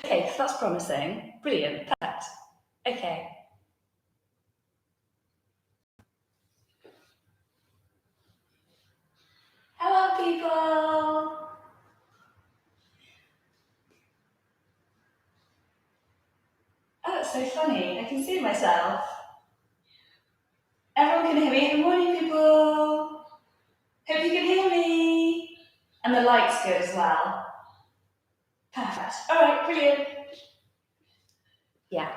Okay, that's promising. Brilliant, perfect. Okay. Hello, people. Oh, that's so funny. I can see myself. Everyone can hear me. Good morning, people. Hope you can hear me. And the light's good as well. Perfect. All right, brilliant. Yeah.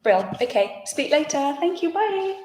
Brill. Okay, speak later. Thank you. Bye.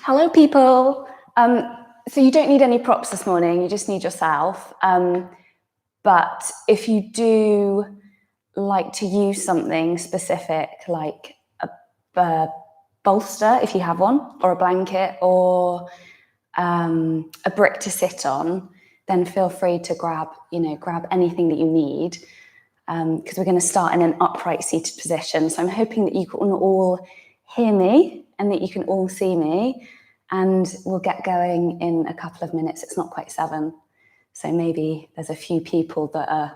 Hello, people. So you don't need any props this morning, you just need yourself. But if you do like to use something specific, like a bolster, if you have one, or a blanket, or a brick to sit on, then feel free to grab anything that you need, because we're going to start in an upright seated position. So I'm hoping that you can all hear me and that you can all see me, and we'll get going in a couple of minutes. It's not quite 7, so maybe there's a few people that are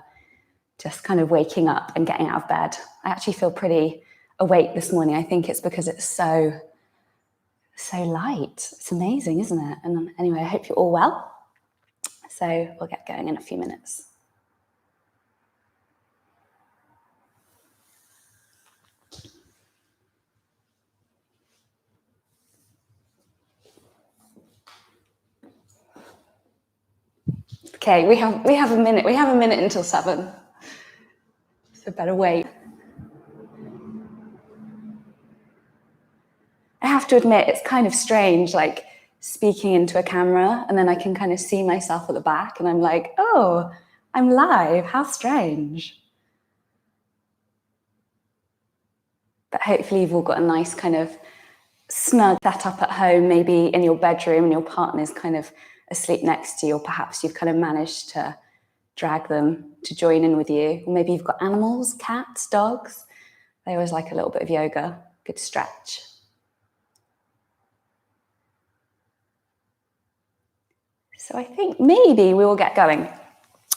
just kind of waking up and getting out of bed. I actually feel pretty awake this morning. I think it's because it's so light. It's amazing, isn't it? And anyway, I hope you're all well. So we'll get going in a few minutes. Okay, we have a minute. We have a minute until 7. So better wait. I have to admit, it's kind of strange, like speaking into a camera, and then I can kind of see myself at the back, and I'm like, oh, I'm live, how strange. But hopefully you've all got a nice kind of snug setup at home, maybe in your bedroom, and your partner's kind of asleep next to you, or perhaps you've kind of managed to drag them to join in with you. Or maybe you've got animals, cats, dogs. They always like a little bit of yoga, good stretch. So I think maybe we will get going.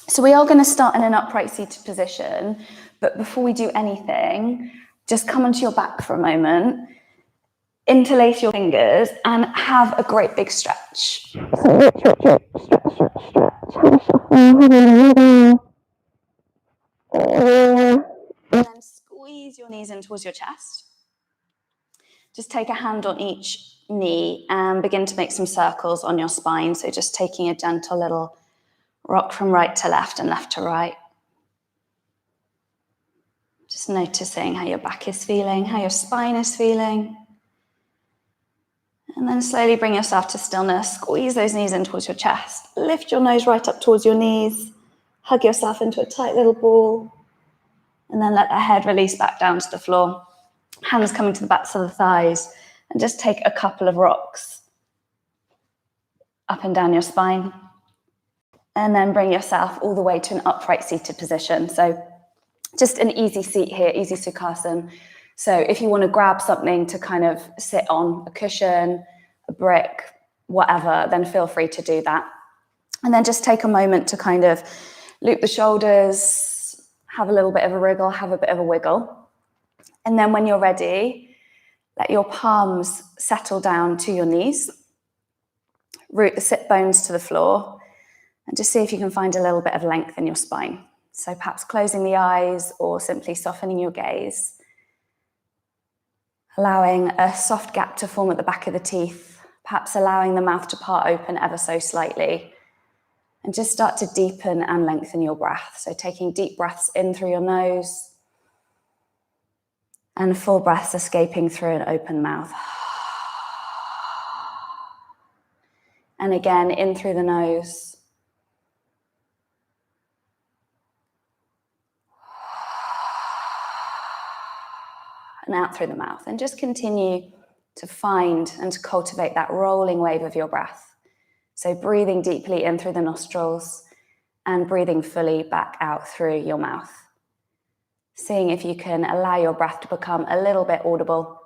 So we are going to start in an upright seated position, but before we do anything, just come onto your back for a moment, interlace your fingers, and have a great big stretch. And then squeeze your knees in towards your chest. Just take a hand on each knee and begin to make some circles on your spine. So just taking a gentle little rock from right to left and left to right. Just noticing how your back is feeling, how your spine is feeling. And then slowly bring yourself to stillness. Squeeze those knees in towards your chest. Lift your nose right up towards your knees. Hug yourself into a tight little ball. And then let the head release back down to the floor. Hands coming to the backs of the thighs. And just take a couple of rocks up and down your spine. And then bring yourself all the way to an upright seated position. So just an easy seat here, easy Sukhasana. So if you want to grab something to kind of sit on, a cushion, a brick, whatever, then feel free to do that. And then just take a moment to kind of loop the shoulders, have a little bit of a wriggle, have a bit of a wiggle. And then when you're ready, let your palms settle down to your knees. Root the sit bones to the floor. And just see if you can find a little bit of length in your spine. So perhaps closing the eyes or simply softening your gaze. Allowing a soft gap to form at the back of the teeth. Perhaps allowing the mouth to part open ever so slightly. And just start to deepen and lengthen your breath. So taking deep breaths in through your nose. And full breaths escaping through an open mouth. And again, in through the nose. And out through the mouth. And just continue to find and to cultivate that rolling wave of your breath. So breathing deeply in through the nostrils and breathing fully back out through your mouth. Seeing if you can allow your breath to become a little bit audible.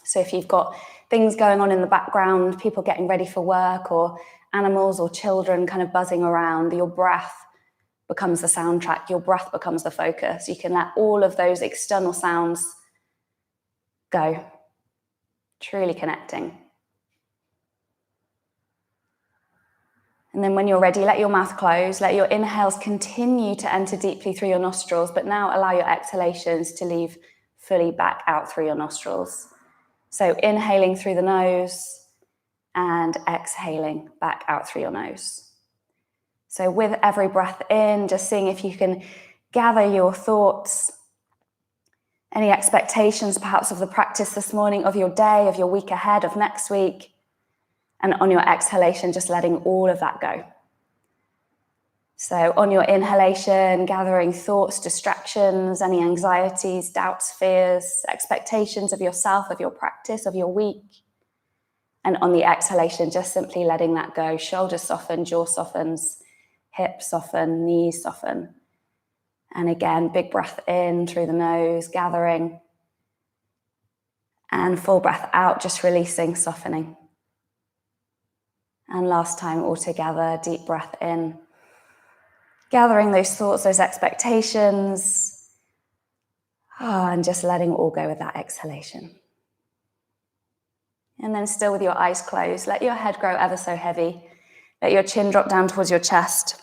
So if you've got things going on in the background, people getting ready for work or animals or children kind of buzzing around, your breath becomes the soundtrack, your breath becomes the focus. You can let all of those external sounds go, truly connecting. And then when you're ready, let your mouth close, let your inhales continue to enter deeply through your nostrils, but now allow your exhalations to leave fully back out through your nostrils. So inhaling through the nose and exhaling back out through your nose. So with every breath in, just seeing if you can gather your thoughts, any expectations perhaps of the practice this morning, of your day, of your week ahead, of next week. And on your exhalation, just letting all of that go. So on your inhalation, gathering thoughts, distractions, any anxieties, doubts, fears, expectations of yourself, of your practice, of your week. And on the exhalation, just simply letting that go. Shoulders soften, jaw softens, hips soften, knees soften. And again, big breath in through the nose, gathering. And full breath out, just releasing, softening. And last time all together, deep breath in. Gathering those thoughts, those expectations. And just letting it all go with that exhalation. And then still with your eyes closed, let your head grow ever so heavy. Let your chin drop down towards your chest.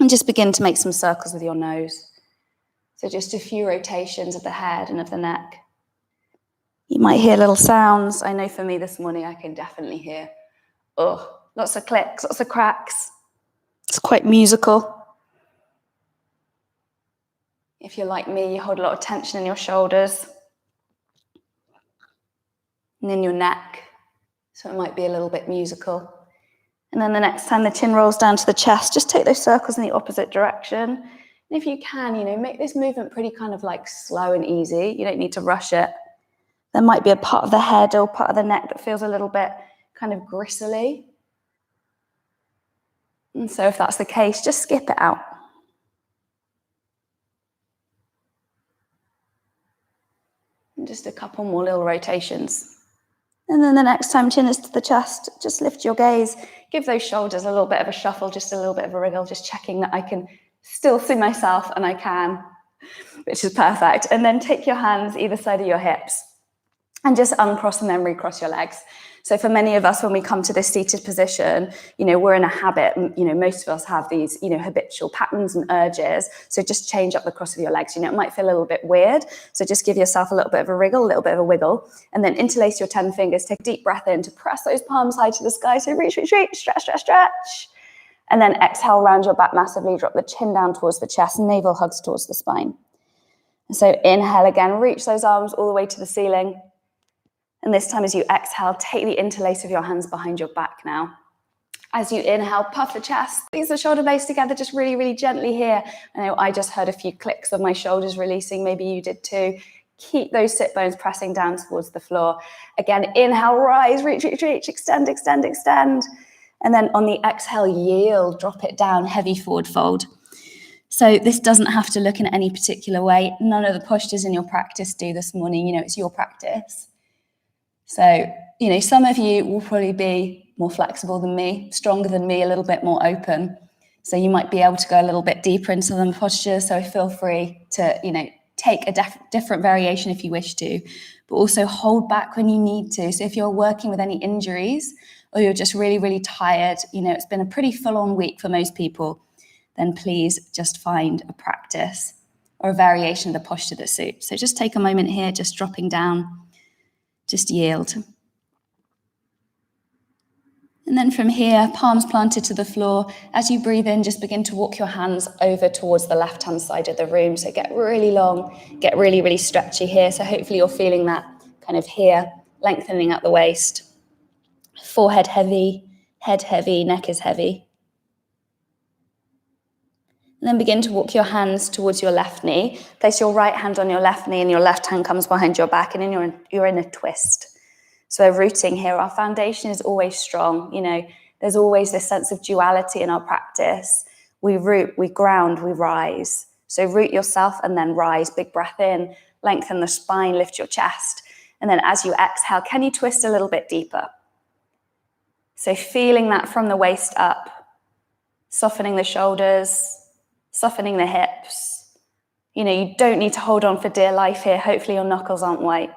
And just begin to make some circles with your nose. So just a few rotations of the head and of the neck. You might hear little sounds. I know for me this morning, I can definitely hear, lots of clicks, lots of cracks. It's quite musical. If you're like me, you hold a lot of tension in your shoulders. and then your neck. So it might be a little bit musical. And then the next time the chin rolls down to the chest, just take those circles in the opposite direction. And if you can, make this movement pretty kind of like slow and easy. You don't need to rush it. There might be a part of the head or part of the neck that feels a little bit kind of gristly. And so if that's the case, just skip it out. And just a couple more little rotations. And then the next time chin is to the chest, just lift your gaze. Give those shoulders a little bit of a shuffle, just a little bit of a wriggle, just checking that I can still see myself, and I can, which is perfect. And then take your hands either side of your hips and just uncross and then recross your legs. So for many of us, when we come to this seated position, we're in a habit, most of us have these, habitual patterns and urges. So just change up the cross of your legs. It might feel a little bit weird. So just give yourself a little bit of a wriggle, a little bit of a wiggle, and then interlace your 10 fingers. Take a deep breath in to press those palms high to the sky. So reach, reach, reach, stretch, stretch, stretch. And then exhale, round your back massively, drop the chin down towards the chest, navel hugs towards the spine. And so inhale again, reach those arms all the way to the ceiling. And this time as you exhale, take the interlace of your hands behind your back now. As you inhale, puff the chest, squeeze the shoulder blades together, just really, really gently here. I know I just heard a few clicks of my shoulders releasing, maybe you did too. Keep those sit bones pressing down towards the floor. Again, inhale, rise, reach, reach, reach, extend, extend, extend. And then on the exhale, yield, drop it down, heavy forward fold. So this doesn't have to look in any particular way. None of the postures in your practice do this morning, it's your practice. So, some of you will probably be more flexible than me, stronger than me, a little bit more open. So you might be able to go a little bit deeper into the postures. So feel free to, take a different variation if you wish to, but also hold back when you need to. So if you're working with any injuries or you're just really, really tired, it's been a pretty full-on week for most people, then please just find a practice or a variation of the posture that suits. So just take a moment here, just dropping down. Just yield. And then from here, palms planted to the floor. As you breathe in, just begin to walk your hands over towards the left-hand side of the room. So get really long, get really, really stretchy here. So hopefully you're feeling that kind of here, lengthening at the waist. Forehead heavy, head heavy, neck is heavy. And then begin to walk your hands towards your left knee. Place your right hand on your left knee and your left hand comes behind your back, and then you're in a twist. So we're rooting here. Our foundation is always strong. There's always this sense of duality in our practice. We root, we ground, we rise. So root yourself and then rise. Big breath in, lengthen the spine, lift your chest. And then as you exhale, can you twist a little bit deeper? So feeling that from the waist up, softening the shoulders, softening the hips. You don't need to hold on for dear life here. Hopefully your knuckles aren't white.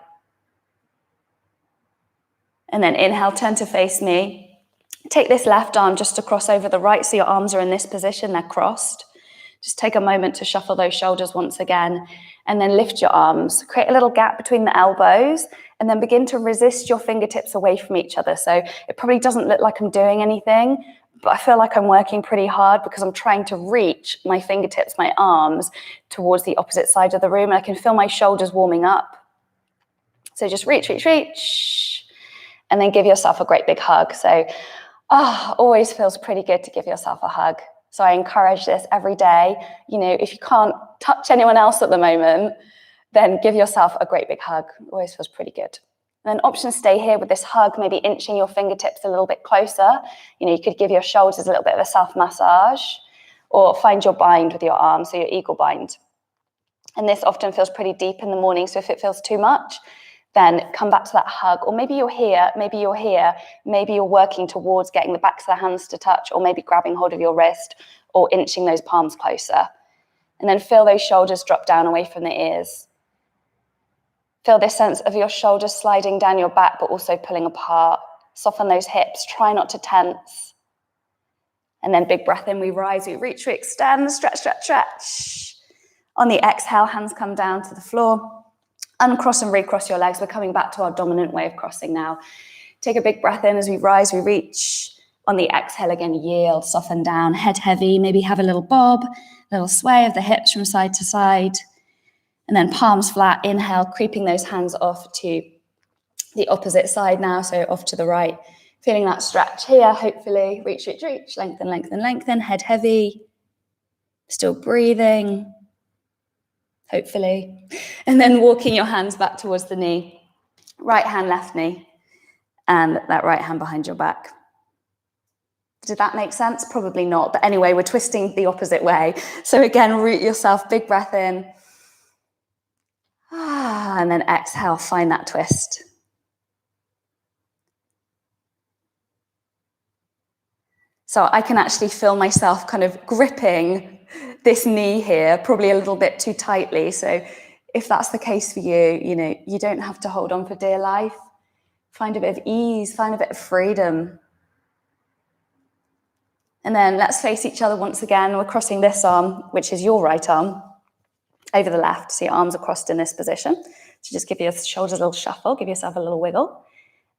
And then inhale, turn to face me. Take this left arm just to cross over the right, so your arms are in this position, they're crossed. Just take a moment to shuffle those shoulders once again, and then lift your arms. Create a little gap between the elbows, and then begin to resist your fingertips away from each other. So it probably doesn't look like I'm doing anything, but I feel like I'm working pretty hard because I'm trying to reach my fingertips, my arms, towards the opposite side of the room, and I can feel my shoulders warming up. So just reach, reach, reach, and then give yourself a great big hug. So, always feels pretty good to give yourself a hug. So I encourage this every day. If you can't touch anyone else at the moment, then give yourself a great big hug. Always feels pretty good. And then options stay here with this hug, maybe inching your fingertips a little bit closer. You could give your shoulders a little bit of a self-massage, or find your bind with your arms, so your eagle bind. And this often feels pretty deep in the morning, so if it feels too much, then come back to that hug. Or maybe you're here, maybe you're working towards getting the backs of the hands to touch, or maybe grabbing hold of your wrist, or inching those palms closer. And then feel those shoulders drop down away from the ears. Feel this sense of your shoulders sliding down your back, but also pulling apart. Soften those hips, try not to tense. And then big breath in, we rise, we reach, we extend, stretch, stretch, stretch. On the exhale, hands come down to the floor. Uncross and recross your legs. We're coming back to our dominant way of crossing now. Take a big breath in as we rise, we reach. On the exhale again, yield, soften down, head heavy, maybe have a little bob, a little sway of the hips from side to side. And then palms flat, inhale, creeping those hands off to The opposite side now, so off to the right. Feeling that stretch here, hopefully. Reach, reach, reach. Lengthen, lengthen, lengthen. Head heavy. Still breathing, hopefully. And then walking your hands back towards the knee. Right hand, left knee. And that right hand behind your back. Did that make sense? Probably not. But anyway, we're twisting the opposite way. So again, root yourself, big breath in. And then exhale, find that twist. So I can actually feel myself kind of gripping this knee here, probably a little bit too tightly. So if that's the case for you, you don't have to hold on for dear life. Find a bit of ease, find a bit of freedom. And then let's face each other once again. We're crossing this arm, which is your right arm, over the left. So your arms are crossed in this position. So just give your shoulders a little shuffle, give yourself a little wiggle,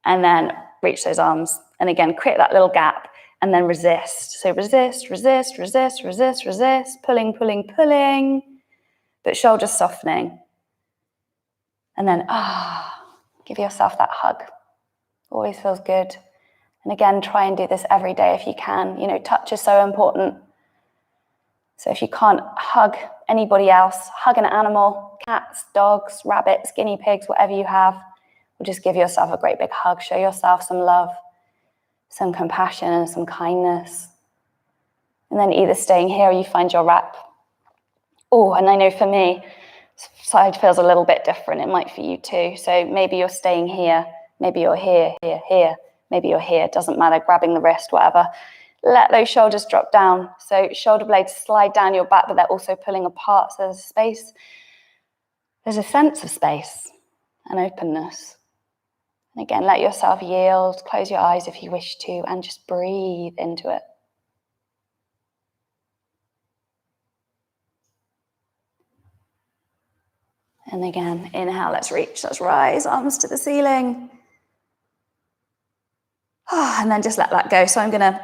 and then reach those arms. And again, create that little gap and then resist. So resist, resist, resist, resist, resist, pulling, pulling, pulling, but shoulders softening. And then, give yourself that hug. Always feels good. And again, try and do this every day if you can. Touch is so important. So if you can't hug anybody else, hug an animal, cats, dogs, rabbits, guinea pigs, whatever you have, or just give yourself a great big hug. Show yourself some love, some compassion, and some kindness. And then either staying here or you find your rep. Oh, and I know for me, side feels a little bit different. It might for you too. So maybe you're staying here, maybe you're here, here, here, maybe you're here. It doesn't matter, grabbing the wrist, whatever. Let those shoulders drop down. So shoulder blades slide down your back, but they're also pulling apart. So there's space. There's a sense of space and openness. And again, let yourself yield. Close your eyes if you wish to, and just breathe into it. And again, inhale, let's reach, let's rise, arms to the ceiling. And then just let that go. So I'm going to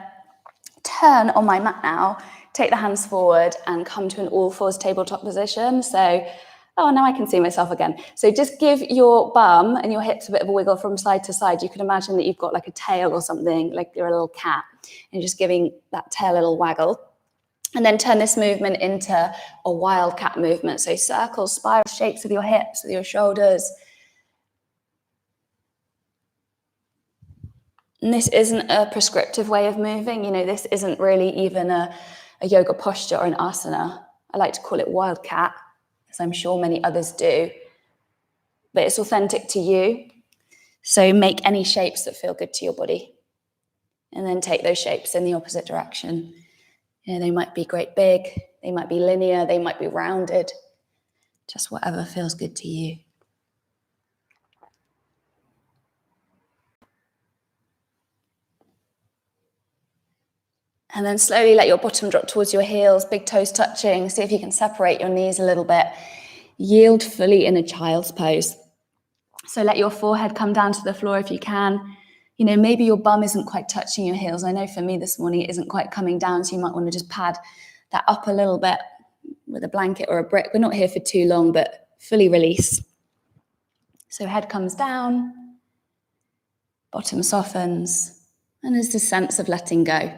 turn on my mat now, take the hands forward and come to an all fours tabletop position. So, now I can see myself again. So just give your bum and your hips a bit of a wiggle from side to side. You can imagine that you've got like a tail or something, like you're a little cat, and just giving that tail a little waggle. And then turn this movement into a wildcat movement. So circles, spiral shapes with your hips, with your shoulders. And this isn't a prescriptive way of moving. This isn't really even a yoga posture or an asana. I like to call it wildcat, as I'm sure many others do. But it's authentic to you. So make any shapes that feel good to your body. And then take those shapes in the opposite direction. They might be great big, they might be linear, they might be rounded. Just whatever feels good to you. And then slowly let your bottom drop towards your heels, big toes touching. See if you can separate your knees a little bit. Yield fully in a child's pose. So let your forehead come down to the floor if you can. Maybe your bum isn't quite touching your heels. I know for me this morning it isn't quite coming down, so you might want to just pad that up a little bit with a blanket or a brick. We're not here for too long, but fully release. So head comes down, bottom softens, and there's this sense of letting go.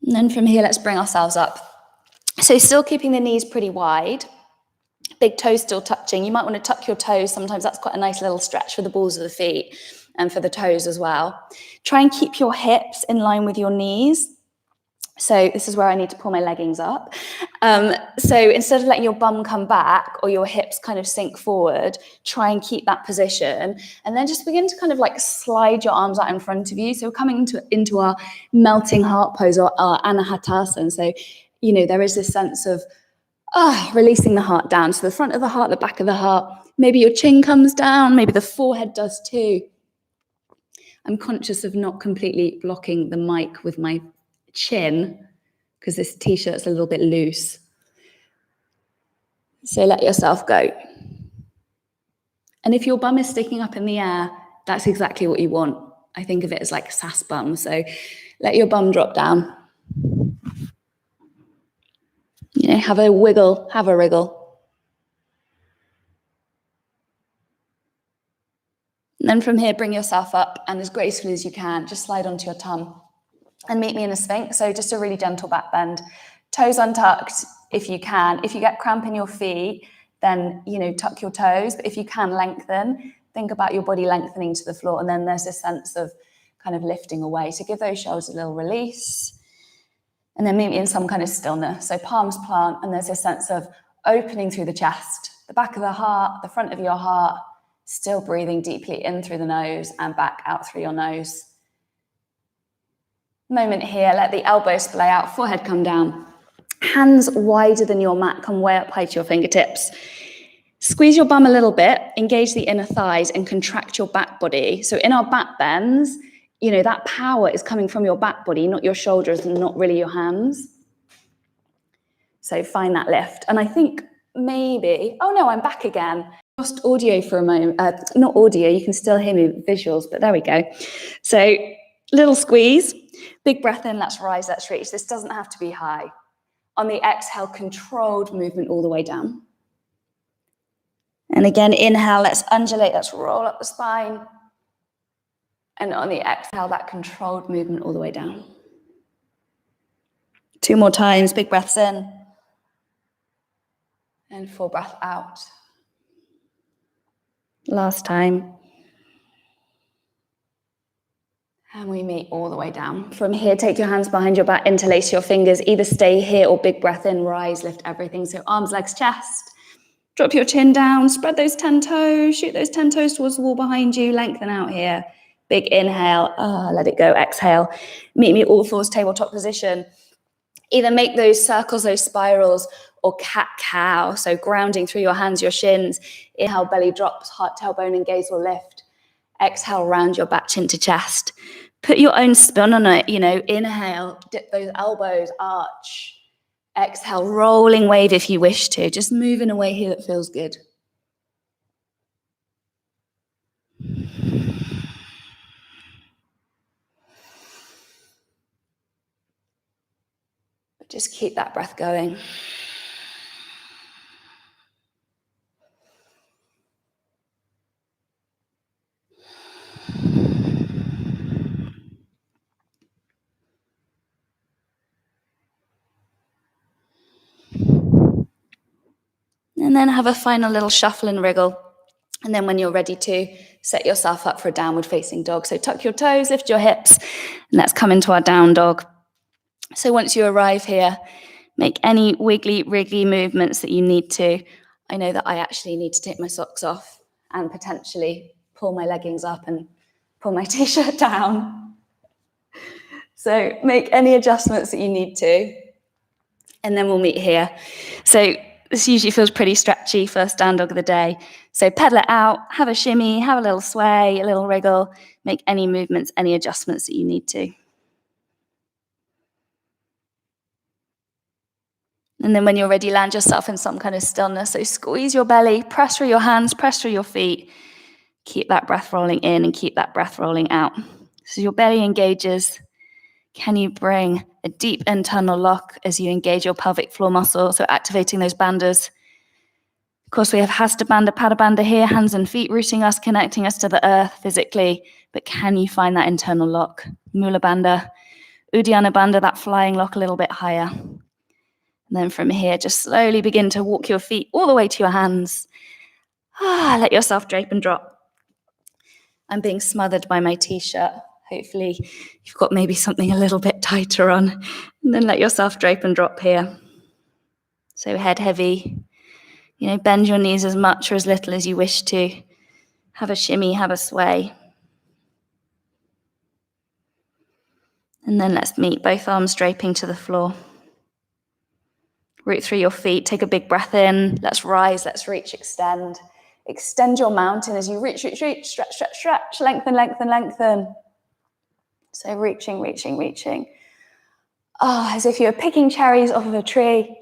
And then from here, let's bring ourselves up. So still keeping the knees pretty wide. Big toes still touching. You might want to tuck your toes. Sometimes that's quite a nice little stretch for the balls of the feet and for the toes as well. Try and keep your hips in line with your knees. So this is where I need to pull my leggings up. So instead of letting your bum come back or your hips kind of sink forward, try and keep that position. And then just begin to kind of like slide your arms out in front of you. So we're coming into our melting heart pose or our anahatasana. So, there is this sense of releasing the heart down. So the front of the heart, the back of the heart. Maybe your chin comes down. Maybe the forehead does too. I'm conscious of not completely blocking the mic with my chin because this t-shirt's a little bit loose. So let yourself go. And if your bum is sticking up in the air, that's exactly what you want. I think of it as like a sass bum. So let your bum drop down. Have a wiggle, have a wriggle. And then from here, bring yourself up and as gracefully as you can, just slide onto your tum and meet me in a Sphinx. So just a really gentle back bend. Toes untucked if you can. If you get cramp in your feet, then, tuck your toes. But if you can, lengthen. Think about your body lengthening to the floor. And then there's a sense of kind of lifting away. So give those shoulders a little release. And then meet me in some kind of stillness. So palms plant, and there's a sense of opening through the chest, the back of the heart, the front of your heart, still breathing deeply in through the nose and back out through your nose. Moment here, let the elbows splay out, forehead come down. Hands wider than your mat, come way up high to your fingertips. Squeeze your bum a little bit, engage the inner thighs and contract your back body. So in our back bends, that power is coming from your back body, not your shoulders and not really your hands. So find that lift. And I think maybe, oh no, I'm back again. Lost audio for a moment. Not audio, you can still hear me with visuals, but there we go. So little squeeze, big breath in, let's rise, let's reach. This doesn't have to be high. On the exhale, controlled movement all the way down. And again, inhale, let's undulate, let's roll up the spine. And on the exhale, that controlled movement all the way down. 2 more times, big breaths in. And full breath out. Last time. And we meet all the way down. From here, take your hands behind your back, interlace your fingers. Either stay here or big breath in, rise, lift everything. So arms, legs, chest. Drop your chin down, spread those 10 toes, shoot those 10 toes towards the wall behind you, lengthen out here. Big inhale, let it go, exhale. Meet me all fours, tabletop position. Either make those circles, those spirals, or cat-cow, so grounding through your hands, your shins. Inhale, belly drops, heart, tailbone, and gaze will lift. Exhale, round your back, chin to chest. Put your own spin on it, inhale, dip those elbows, arch. Exhale, rolling wave if you wish to. Just move in a way here that feels good. But just keep that breath going. And then have a final little shuffle and wriggle. And then when you're ready to, set yourself up for a downward facing dog. So tuck your toes, lift your hips, and let's come into our down dog. So once you arrive here, make any wiggly, wriggly movements that you need to. I know that I actually need to take my socks off and potentially pull my leggings up and pull my t-shirt down. So make any adjustments that you need to. And then we'll meet here. So this usually feels pretty stretchy, first down dog of the day. So pedal it out, have a shimmy, have a little sway, a little wriggle, make any movements, any adjustments that you need to. And then when you're ready, land yourself in some kind of stillness. So squeeze your belly, press through your hands, press through your feet. Keep that breath rolling in and keep that breath rolling out. So your belly engages. Can you bring a deep internal lock as you engage your pelvic floor muscle? So activating those bandhas. Of course, we have Hasta Bandha, Pada Bandha here, hands and feet rooting us, connecting us to the earth physically. But can you find that internal lock? Mula Bandha, Uddiyana Bandha, that flying lock a little bit higher. And then from here, just slowly begin to walk your feet all the way to your hands. Let yourself drape and drop. I'm being smothered by my t-shirt. Hopefully you've got maybe something a little bit tighter on. And then let yourself drape and drop here. So head heavy. Bend your knees as much or as little as you wish to. Have a shimmy, have a sway. And then let's meet, both arms draping to the floor. Root through your feet, take a big breath in. Let's rise, let's reach, extend. Extend your mountain as you reach, reach, reach, stretch, stretch, stretch, lengthen, lengthen, lengthen. So reaching, reaching, reaching. As if you were picking cherries off of a tree,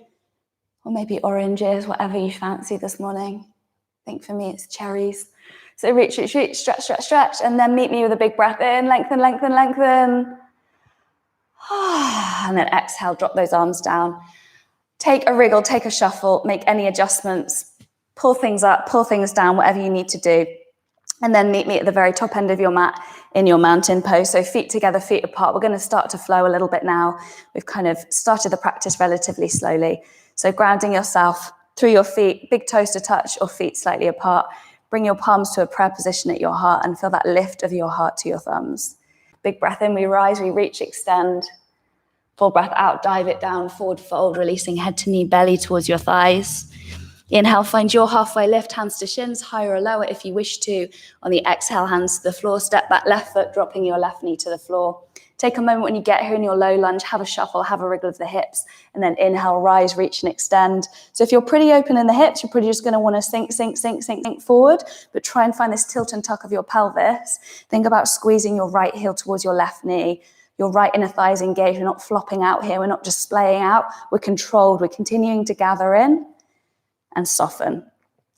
or maybe oranges, whatever you fancy this morning. I think for me it's cherries. So reach, reach, reach, stretch, stretch, stretch, and then meet me with a big breath in, lengthen, lengthen, lengthen. And then exhale, drop those arms down. Take a wriggle, take a shuffle, make any adjustments, pull things up, pull things down, whatever you need to do. And then meet me at the very top end of your mat in your mountain pose. So feet together, feet apart. We're going to start to flow a little bit now. We've kind of started the practice relatively slowly. So grounding yourself through your feet, big toes to touch or feet slightly apart. Bring your palms to a prayer position at your heart and feel that lift of your heart to your thumbs. Big breath in, we rise, we reach, extend. Full breath out, dive it down, forward fold, releasing head to knee, belly towards your thighs. Inhale, find your halfway lift, hands to shins, higher or lower if you wish to. On the exhale, hands to the floor, step back left foot, dropping your left knee to the floor. Take a moment when you get here in your low lunge, have a shuffle, have a wriggle of the hips, and then inhale, rise, reach, and extend. So if you're pretty open in the hips, you're pretty just going to want to sink forward, but try and find this tilt and tuck of your pelvis. Think about squeezing your right heel towards your left knee. Your right inner thighs engaged. We're not flopping out here. We're not just splaying out. We're controlled. We're continuing to gather in and soften.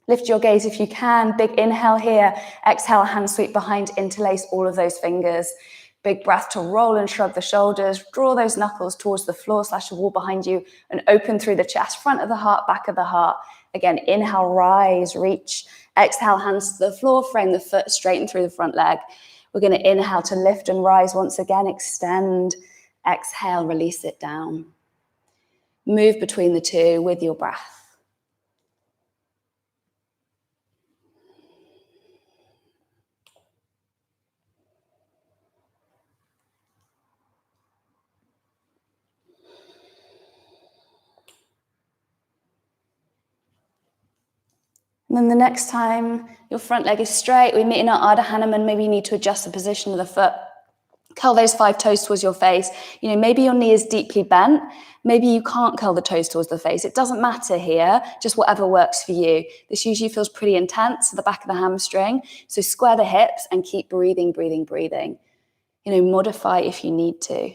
Lift your gaze if you can. Big inhale here. Exhale, hands sweep behind, interlace all of those fingers. Big breath to roll and shrug the shoulders. Draw those knuckles towards the floor / the wall behind you and open through the chest, front of the heart, back of the heart. Again, inhale, rise, reach. Exhale, hands to the floor, frame the foot, straighten through the front leg. We're going to inhale to lift and rise once again. Extend. Exhale, release it down. Move between the two with your breath. And then the next time your front leg is straight, we meet in our Ardha Hanuman. Maybe you need to adjust the position of the foot. Curl those 5 toes towards your face. Maybe your knee is deeply bent. Maybe you can't curl the toes towards the face. It doesn't matter here, just whatever works for you. This usually feels pretty intense at the back of the hamstring. So square the hips and keep breathing. Modify if you need to.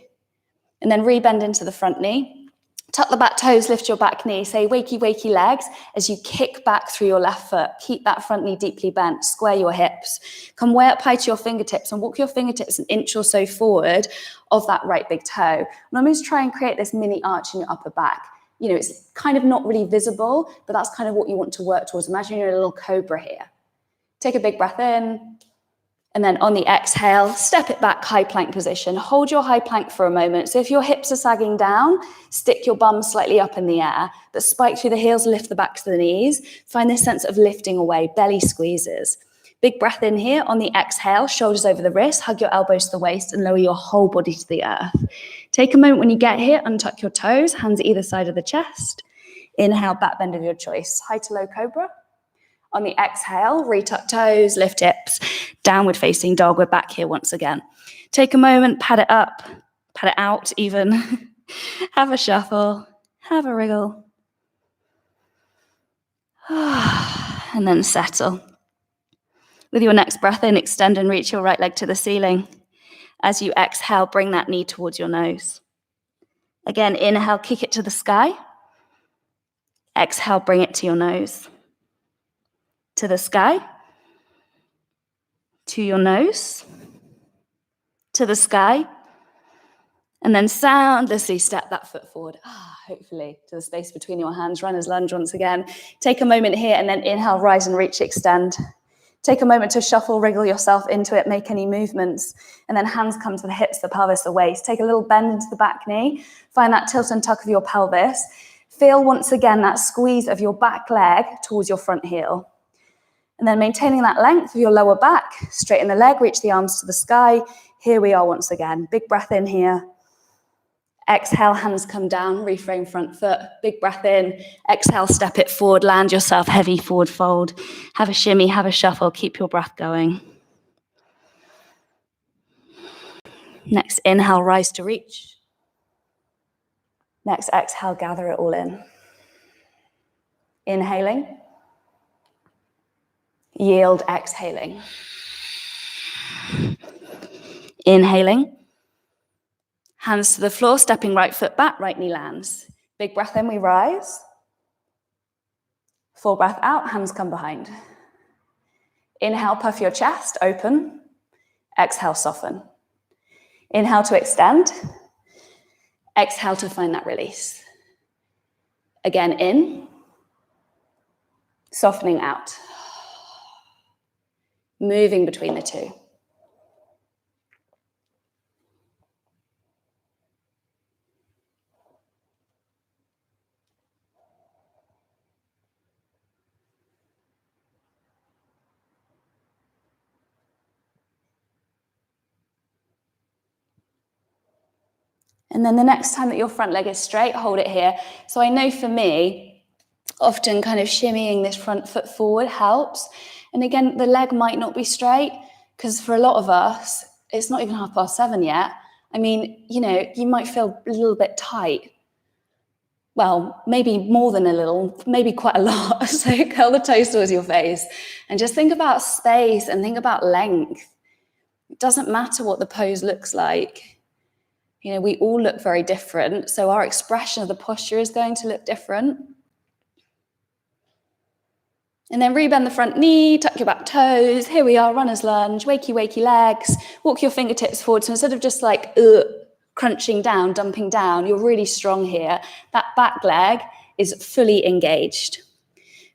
And then rebend into the front knee. Tuck the back toes, lift your back knee. Say wakey, wakey legs as you kick back through your left foot. Keep that front knee deeply bent. Square your hips. Come way up high to your fingertips and walk your fingertips an inch or so forward of that right big toe. And almost try and create this mini arch in your upper back. It's kind of not really visible, but that's kind of what you want to work towards. Imagine you're in a little cobra here. Take a big breath in. And then on the exhale, step it back, high plank position. Hold your high plank for a moment. So if your hips are sagging down, stick your bum slightly up in the air, but spike through the heels, lift the backs of the knees. Find this sense of lifting away, belly squeezes. Big breath in here. On the exhale, shoulders over the wrist, hug your elbows to the waist and lower your whole body to the earth. Take a moment when you get here, untuck your toes, hands either side of the chest. Inhale, back bend of your choice. High to low cobra. On the exhale, retuck toes, lift hips, downward facing dog. We're back here once again. Take a moment, pat it up, pat it out even. Have a shuffle, have a wriggle. And then settle. With your next breath in, extend and reach your right leg to the ceiling. As you exhale, bring that knee towards your nose. Again, inhale, kick it to the sky. Exhale, bring it to your nose. To the sky, to your nose, to the sky, and then soundlessly step that foot forward, hopefully to the space between your hands, runner's lunge once again. Take a moment here and then inhale, rise and reach, extend. Take a moment to shuffle, wriggle yourself into it, make any movements, and then hands come to the hips, the pelvis, the waist. Take a little bend into the back knee, find that tilt and tuck of your pelvis. Feel once again that squeeze of your back leg towards your front heel. And then maintaining that length of your lower back, straighten the leg, reach the arms to the sky. Here we are once again. Big breath in here. Exhale, hands come down, reframe front foot. Big breath in. Exhale, step it forward, land yourself, heavy forward fold. Have a shimmy, have a shuffle, keep your breath going. Next inhale, rise to reach. Next exhale, gather it all in. Inhaling. Yield, exhaling. Inhaling. Hands to the floor, stepping right foot back, right knee lands. Big breath in, we rise. Full breath out, hands come behind. Inhale, puff your chest, open. Exhale, soften. Inhale to extend. Exhale to find that release. Again, in. Softening out. moving between the two. And then the next time that your front leg is straight, hold it here. So I know for me, often kind of shimmying this front foot forward helps. And again, the leg might not be straight because for a lot of us, it's not even 7:30 yet. I mean, you know, you might feel a little bit tight. Well, maybe more than a little, maybe quite a lot. So curl the toes towards your face and just think about space and think about length. It doesn't matter what the pose looks like. You know, we all look very different, so our expression of the posture is going to look different. And then rebend the front knee, tuck your back toes. Here we are, runner's lunge, wakey, wakey legs. Walk your fingertips forward. So instead of just like crunching down, dumping down, you're really strong here. That back leg is fully engaged.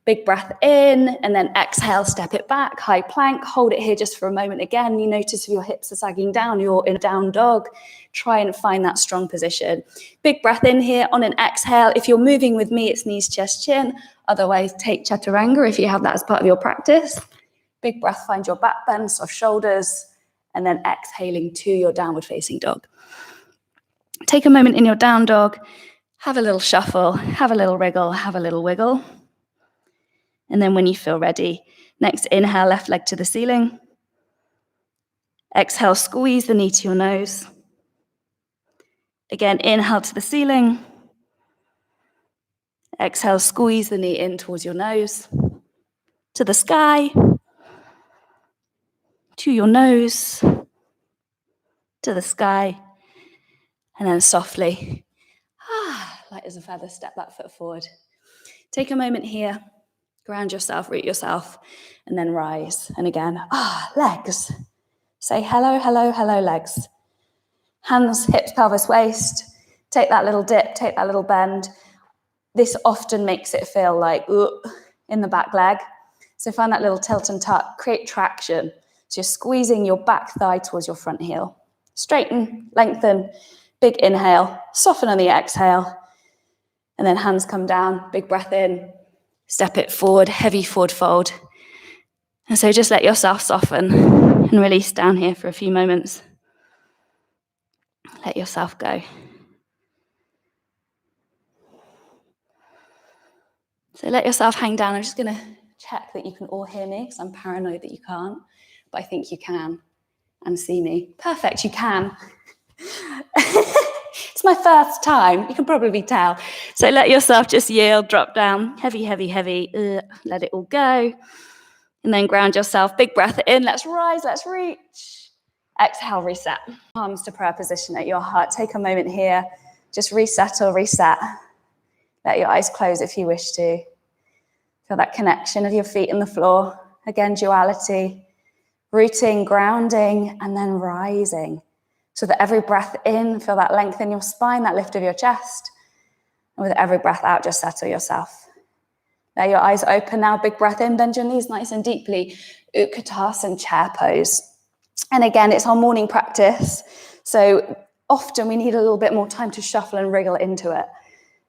Big breath in, and then exhale, step it back, high plank. Hold it here just for a moment again. You notice if your hips are sagging down, you're in a down dog. Try and find that strong position. Big breath in here. On an exhale, if you're moving with me, it's knees, chest, chin. Otherwise, take chaturanga if you have that as part of your practice. Big breath, find your back bend, soft shoulders, and then exhaling to your downward facing dog. Take a moment in your down dog, have a little shuffle, have a little wriggle, have a little wiggle. And then when you feel ready, next inhale, left leg to the ceiling. Exhale, squeeze the knee to your nose. Again, inhale to the ceiling. Exhale, squeeze the knee in towards your nose. To the sky. To your nose. To the sky. And then softly, light as a feather, step that foot forward. Take a moment here. Ground yourself, root yourself, and then rise. And again, legs. Say hello, hello, hello, legs. Hands, hips, pelvis, waist. Take that little dip, take that little bend. This often makes it feel like in the back leg. So find that little tilt and tuck, create traction. So you're squeezing your back thigh towards your front heel. Straighten, lengthen, big inhale, soften on the exhale. And then hands come down, big breath in. Step it forward, heavy forward fold. And so just let yourself soften and release down here for a few moments. Let yourself go. So let yourself hang down. I'm just going to check that you can all hear me because I'm paranoid that you can't, but I think you can and see me. Perfect, you can. It's my first time, you can probably tell. So let yourself just yield, drop down, heavy, heavy, heavy, let it all go. And then ground yourself, big breath in, let's rise, let's reach. Exhale, reset. Palms to prayer position at your heart. Take a moment here, just resettle, reset. Let your eyes close if you wish to. Feel that connection of your feet in the floor. Again, duality, rooting, grounding, and then rising. So that every breath in, feel that length in your spine, that lift of your chest. And with every breath out, just settle yourself. Let your eyes open now, big breath in, bend your knees nice and deeply. Utkatasana chair pose. And again, it's our morning practice. So often we need a little bit more time to shuffle and wriggle into it.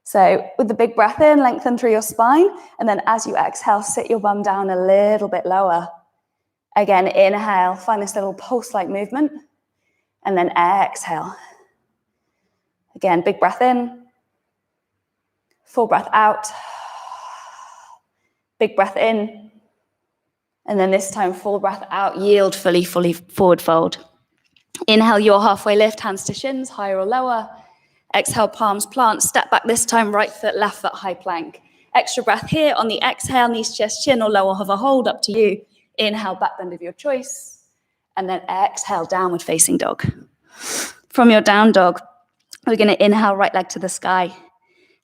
So with the big breath in, lengthen through your spine. And then as you exhale, sit your bum down a little bit lower. Again, inhale, find this little pulse-like movement. And then exhale. Again, big breath in. Full breath out. Big breath in. And then this time, full breath out. Yield fully, fully forward fold. Inhale your halfway lift, hands to shins, higher or lower. Exhale, palms plant. Step back this time, right foot, left foot, high plank. Extra breath here on the exhale, knees, chest, chin, or lower hover hold, up to you. Inhale, back bend of your choice. And then exhale, downward facing dog. From your down dog, we're going to inhale, right leg to the sky.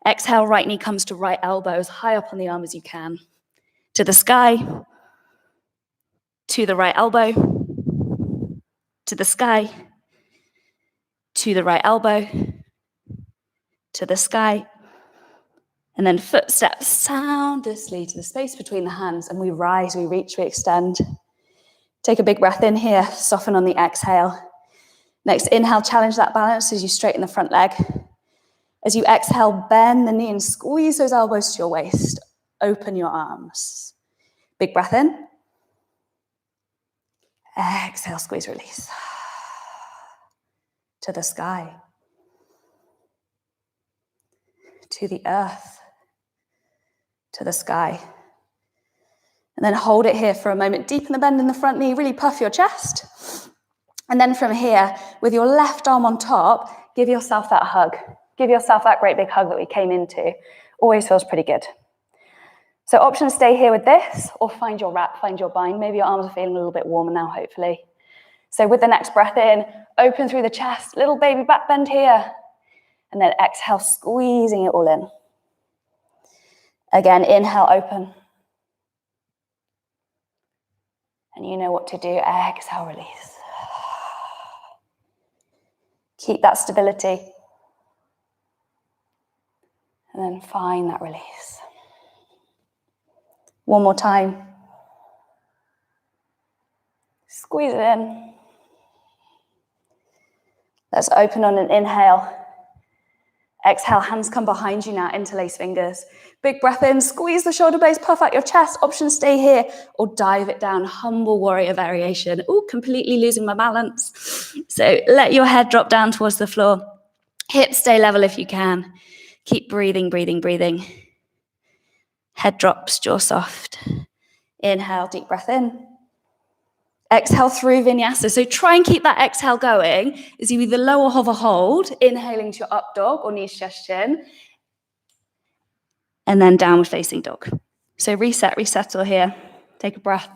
Exhale, right knee comes to right elbow, as high up on the arm as you can. To the sky. To the right elbow. To the sky. To the right elbow. To the sky. And then footsteps soundlessly to the space between the hands, and we rise, we reach, we extend. Take a big breath in here, soften on the exhale. Next inhale, challenge that balance as you straighten the front leg. As you exhale, bend the knee and squeeze those elbows to your waist. Open your arms. Big breath in. Exhale, squeeze, release. To the sky. To the earth. To the sky. And then hold it here for a moment. Deepen the bend in the front knee. Really puff your chest. And then from here, with your left arm on top, give yourself that hug. Give yourself that great big hug that we came into. Always feels pretty good. So option, stay here with this, or find your wrap, find your bind. Maybe your arms are feeling a little bit warmer now, hopefully. So with the next breath in, open through the chest, little baby back bend here. And then exhale, squeezing it all in. Again, inhale, open. And you know what to do. Exhale, release. Keep that stability. And then find that release. One more time. Squeeze it in. Let's open on an inhale. Exhale, hands come behind you now, interlace fingers. Big breath in, squeeze the shoulder blades, puff out your chest. Option, stay here or dive it down. Humble warrior variation. Ooh, completely losing my balance. So let your head drop down towards the floor. Hips stay level if you can. Keep breathing, breathing, breathing. Head drops, jaw soft. Inhale, deep breath in. Exhale through vinyasa. So try and keep that exhale going as you either lower, hover, hold, inhaling to your up dog or knees, chest, chin, and then downward facing dog. So reset, resettle here. Take a breath.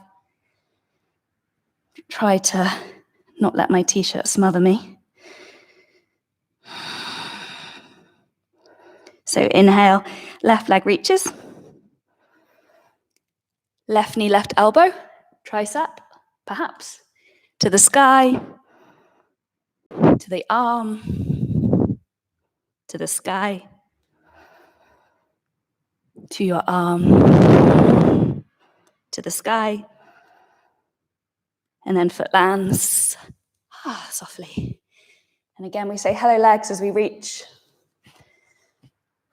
Try to not let my t-shirt smother me. So inhale, left leg reaches. Left knee, left elbow, tricep, perhaps. To the sky, to the arm, to the sky, to your arm, to the sky, and then foot lands softly. And again, we say hello legs as we reach.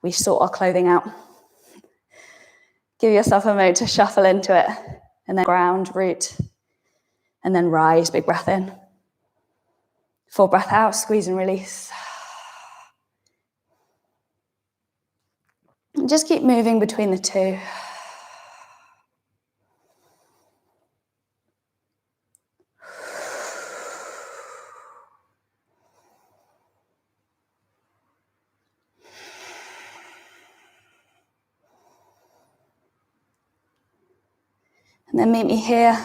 We sort our clothing out. Give yourself a moment to shuffle into it, and then ground, root, and then rise, big breath in. Full breath out, squeeze and release. And just keep moving between the two. And then meet me here,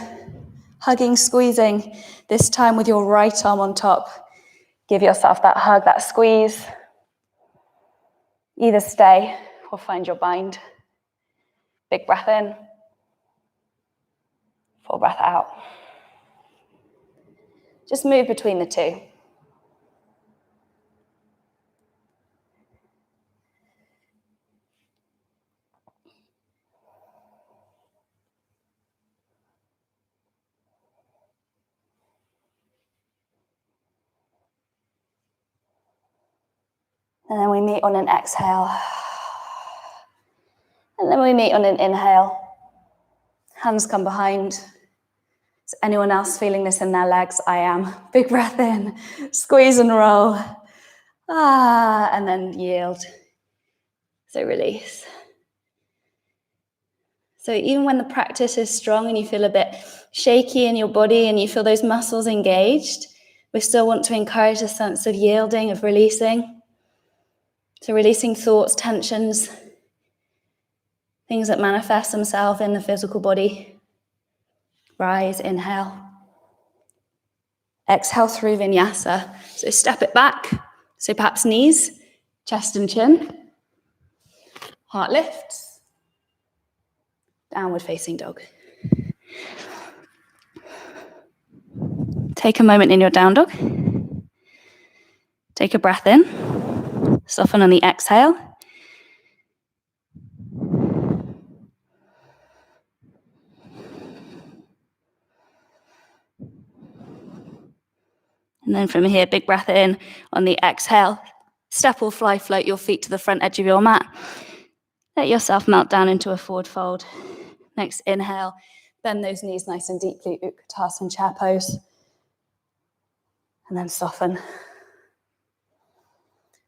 hugging, squeezing, this time with your right arm on top. Give yourself that hug, that squeeze. Either stay or find your bind. Big breath in. Full breath out. Just move between the two. And then we meet on an exhale. And then we meet on an inhale. Hands come behind. Is anyone else feeling this in their legs? I am. Big breath in. Squeeze and roll. And then yield. So release. So even when the practice is strong and you feel a bit shaky in your body and you feel those muscles engaged, we still want to encourage a sense of yielding, of releasing. So releasing thoughts, tensions, things that manifest themselves in the physical body. Rise, inhale. Exhale through vinyasa. So step it back. So perhaps knees, chest and chin. Heart lifts. Downward facing dog. Take a moment in your down dog. Take a breath in. Soften on the exhale. And then from here, big breath in. On the exhale, step or fly, float your feet to the front edge of your mat. Let yourself melt down into a forward fold. Next inhale, bend those knees nice and deeply, Utkatasana chair pose. And then soften.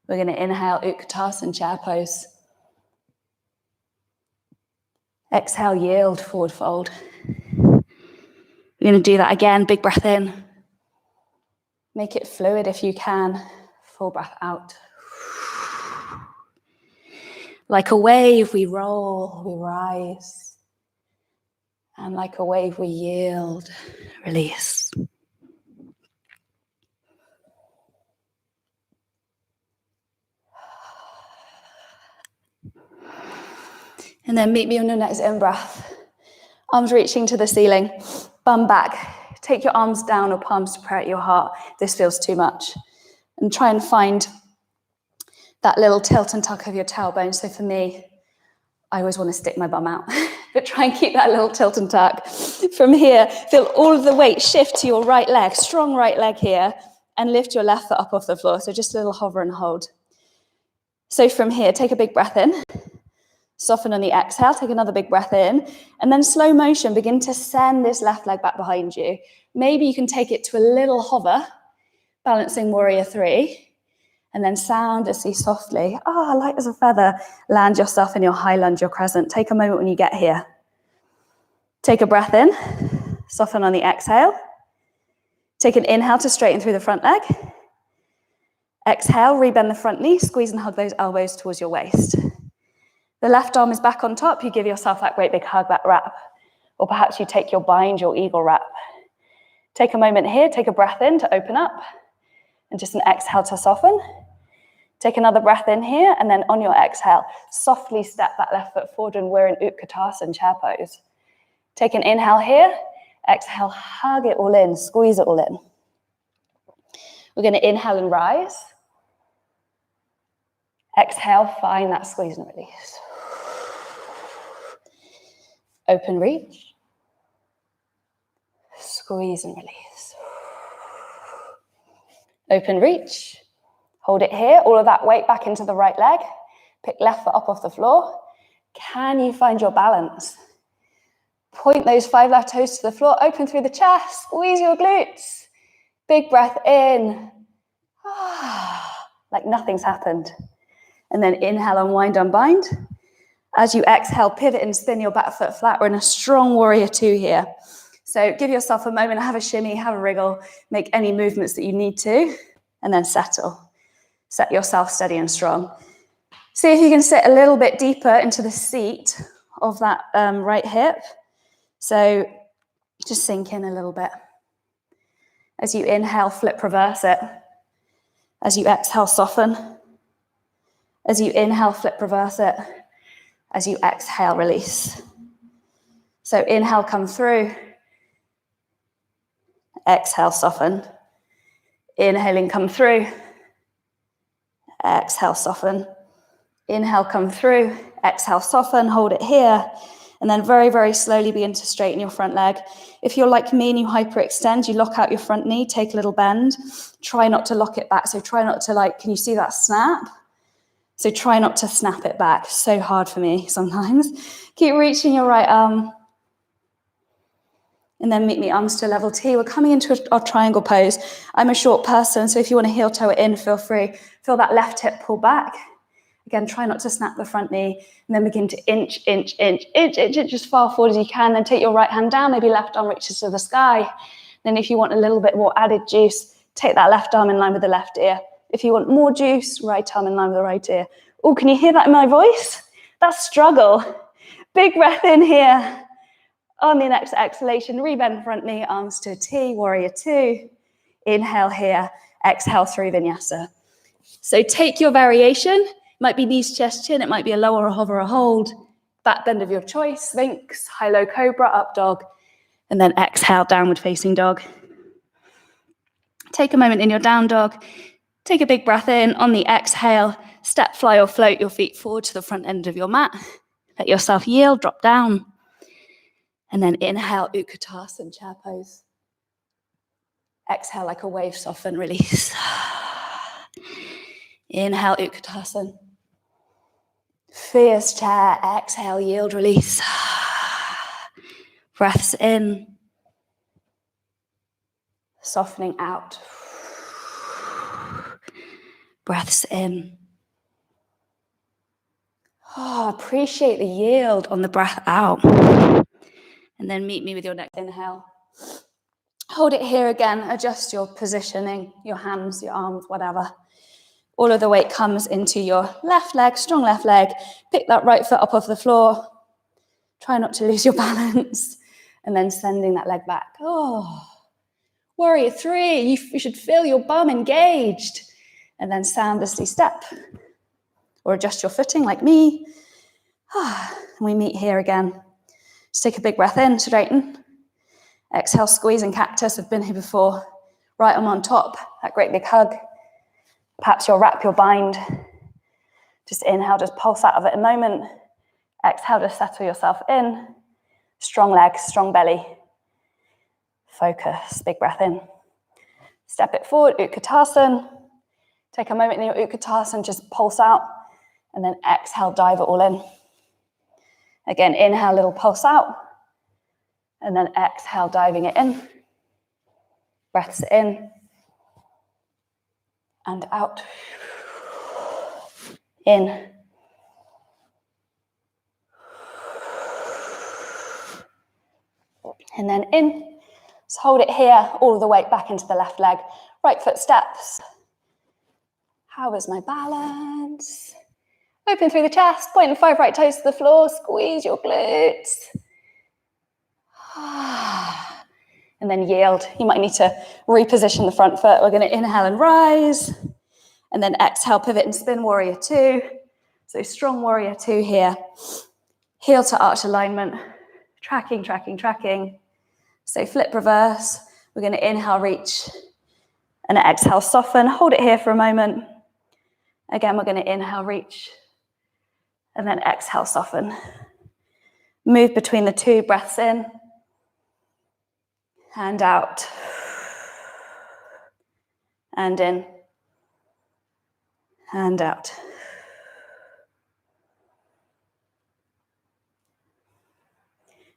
We're going to inhale, Utkatasana chair pose. Exhale, yield, forward fold. We're going to do that again, big breath in. Make it fluid if you can. Full breath out. Like a wave, we roll, we rise. And like a wave, we yield, release. And then meet me on your next in-breath. Arms reaching to the ceiling, bum back. Take your arms down or palms to prayer at your heart. This feels too much. And try and find that little tilt and tuck of your tailbone. So for me, I always want to stick my bum out, but try and keep that little tilt and tuck. From here, feel all of the weight shift to your right leg, strong right leg here, and lift your left foot up off the floor. So just a little hover and hold. So from here, take a big breath in. Soften on the exhale, take another big breath in, and then slow motion, begin to send this left leg back behind you. Maybe you can take it to a little hover, balancing warrior 3, and then soundlessly, softly, light as a feather, land yourself in your high lunge or crescent. Take a moment when you get here. Take a breath in, soften on the exhale. Take an inhale to straighten through the front leg. Exhale, rebend the front knee, squeeze and hug those elbows towards your waist. The left arm is back on top. You give yourself that great big hug, that wrap. Or perhaps you take your bind, your eagle wrap. Take a moment here, take a breath in to open up. And just an exhale to soften. Take another breath in here, and then on your exhale, softly step that left foot forward, and we're in Utkatasana chair pose. Take an inhale here. Exhale, hug it all in, squeeze it all in. We're going to inhale and rise. Exhale, find that squeeze and release. Open reach. Squeeze and release. Open reach. Hold it here. All of that weight back into the right leg. Pick left foot up off the floor. Can you find your balance? Point those 5 left toes to the floor. Open through the chest. Squeeze your glutes. Big breath in. Like nothing's happened. And then inhale, unwind, unbind. As you exhale, pivot and spin your back foot flat. We're in a strong warrior 2 here. So give yourself a moment, have a shimmy, have a wriggle, make any movements that you need to, and then settle. Set yourself steady and strong. See if you can sit a little bit deeper into the seat of that right hip. So just sink in a little bit. As you inhale, flip, reverse it. As you exhale, soften. As you inhale, flip, reverse it. As you exhale, release. So inhale, come through. Exhale, soften. Inhaling, come through. Exhale, soften. Inhale, come through. Exhale, soften. Hold it here. And then very, very slowly begin to straighten your front leg. If you're like me and you hyperextend, you lock out your front knee, take a little bend. Try not to lock it back. So try not to can you see that snap? So try not to snap it back. So hard for me sometimes. Keep reaching your right arm. And then meet me arms to level T. We're coming into our triangle pose. I'm a short person, so if you want to heel toe it in, feel free. Feel that left hip pull back. Again, try not to snap the front knee. And then begin to inch as far forward as you can. Then take your right hand down, maybe left arm reaches to the sky. Then if you want a little bit more added juice, take that left arm in line with the left ear. If you want more juice, right arm in line with the right ear. Oh, can you hear that in my voice? That's struggle. Big breath in here. On the next exhalation, rebend front knee, arms to a T, warrior 2. Inhale here, exhale through vinyasa. So take your variation. It might be knees, chest, chin. It might be a lower, a hover, a hold. Back bend of your choice, Sphinx, high-low cobra, up dog. And then exhale, downward facing dog. Take a moment in your down dog. Take a big breath in. On the exhale, step, fly, or float your feet forward to the front end of your mat. Let yourself yield, drop down. And then inhale, Utkatasana chair pose. Exhale like a wave, soften, release. Inhale, Utkatasana. Fierce chair, exhale, yield, release. Breaths in. Softening out. Breaths in. Oh, appreciate the yield on the breath out. And then meet me with your next inhale. Hold it here again. Adjust your positioning, your hands, your arms, whatever. All of the weight comes into your left leg, strong left leg. Pick that right foot up off the floor. Try not to lose your balance. And then sending that leg back. Oh, warrior three. You should feel your bum engaged. And then soundlessly step. Or adjust your footing like me. We meet here again. Just take a big breath in, straighten. Exhale, squeeze and cactus. I've been here before. Right arm on top, that great big hug. Perhaps you'll wrap your bind. Just inhale, just pulse out of it a moment. Exhale, just settle yourself in. Strong legs, strong belly. Focus, big breath in. Step it forward, Utkatasana. Take a moment in your Utkatasana, just pulse out. And then exhale, dive it all in. Again, inhale, little pulse out. And then exhale, diving it in. Breaths in. And out. In. And then in. Just hold it here, all the weight back into the left leg. Right foot steps. How is my balance? Open through the chest, point the 5 right toes to the floor, squeeze your glutes. And then yield. You might need to reposition the front foot. We're going to inhale and rise. And then exhale, pivot and spin, warrior two. So strong warrior two here. Heel to arch alignment. Tracking, tracking, tracking. So flip reverse. We're going to inhale, reach. And exhale, soften. Hold it here for a moment. Again, we're going to inhale, reach. And then exhale, soften. Move between the two, breaths in. And out. And in. And out.